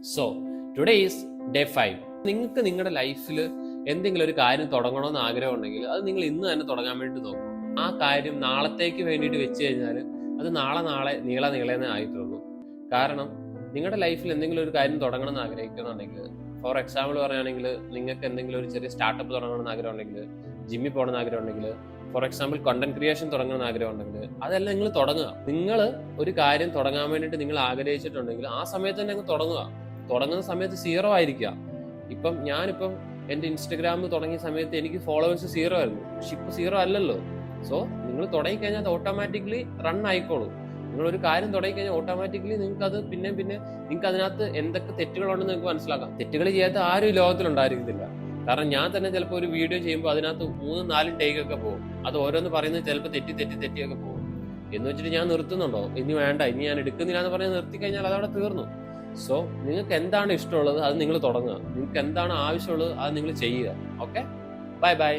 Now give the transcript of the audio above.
So today is day 5. നിങ്ങൾക്ക് നിങ്ങളുടെ ലൈഫിൽ എന്തെങ്കിലും ഒരു കാര്യം തുടങ്ങണമെന്ന് ആഗ്രഹം ഉണ്ടെങ്കിൽ അത് നിങ്ങൾ ഇന്ന് തന്നെ തുടങ്ങാൻ വേണ്ടി നോക്കും. ആ കാര്യം നാളത്തേക്ക് വേണ്ടിയിട്ട് വെച്ച് കഴിഞ്ഞാൽ അത് നാളെ നീളേന്നേ ആയിട്ടുള്ളൂ. കാരണം നിങ്ങളുടെ ലൈഫിൽ എന്തെങ്കിലും ഒരു കാര്യം തുടങ്ങണമെന്ന് ആഗ്രഹിക്കുന്നുണ്ടെങ്കിൽ, ഫോർ എക്സാമ്പിൾ പറയുകയാണെങ്കിൽ നിങ്ങൾക്ക് എന്തെങ്കിലും ഒരു ചെറിയ സ്റ്റാർട്ടപ്പ് തുടങ്ങണമെന്ന് ആഗ്രഹം ഉണ്ടെങ്കിൽ, ജിമ്മിൽ പോകണമെന്ന് ആഗ്രഹം ഉണ്ടെങ്കിൽ, ഫോർ എക്സാമ്പിൾ കണ്ടന്റ് ക്രിയേഷൻ തുടങ്ങണമെന്ന് ആഗ്രഹം ഉണ്ടെങ്കിൽ, അതെല്ലാം നിങ്ങൾ തുടങ്ങുക. നിങ്ങൾ ഒരു കാര്യം തുടങ്ങാൻ വേണ്ടിയിട്ട് നിങ്ങൾ ആഗ്രഹിച്ചിട്ടുണ്ടെങ്കിൽ ആ സമയത്ത് തന്നെ അങ്ങ് തുടങ്ങുക. തുടങ്ങുന്ന സമയത്ത് 0 ആയിരിക്കുക. ഞാനിപ്പം എൻ്റെ ഇൻസ്റ്റഗ്രാമിൽ തുടങ്ങിയ സമയത്ത് എനിക്ക് ഫോളോവേഴ്സ് 0 ആയിരുന്നു. പക്ഷെ ഇപ്പൊ 0 അല്ലല്ലോ. സോ നിങ്ങൾ തുടങ്ങിക്കഴിഞ്ഞാൽ അത് ഓട്ടോമാറ്റിക്കലി റൺ ആയിക്കോളൂ. നിങ്ങളൊരു കാര്യം തുടങ്ങിക്കഴിഞ്ഞാൽ ഓട്ടോമാറ്റിക്കലി നിങ്ങൾക്ക് അത് പിന്നെ നിങ്ങൾക്ക് അതിനകത്ത് എന്തൊക്കെ തെറ്റുകളുണ്ടെന്ന് നിങ്ങൾക്ക് മനസ്സിലാക്കാം. തെറ്റുകൾ ചെയ്യാത്ത ആരും ഈ ലോകത്തിലുണ്ടായിരിക്കത്തില്ല. കാരണം ഞാൻ തന്നെ ചിലപ്പോൾ ഒരു വീഡിയോ ചെയ്യുമ്പോൾ അതിനകത്ത് 3-4 ടേക്കൊക്കെ പോകും. അത് ഓരോന്ന് പറയുന്നത് ചിലപ്പോൾ തെറ്റിയൊക്കെ പോകും. എന്ന് വെച്ചിട്ട് ഞാൻ നിർത്തുന്നുണ്ടോ? ഇനി വേണ്ട, ഇനി ഞാൻ എടുക്കുന്നില്ല എന്ന് പറഞ്ഞ് നിർത്തി കഴിഞ്ഞാൽ അതവിടെ തീർന്നു. സോ നിങ്ങൾക്ക് എന്താണ് ഇഷ്ടമുള്ളത് അത് നിങ്ങൾ തുടങ്ങുക. നിങ്ങൾക്ക് എന്താണ് ആവശ്യമുള്ളത് അത് നിങ്ങൾ ചെയ്യുക. Okay, by.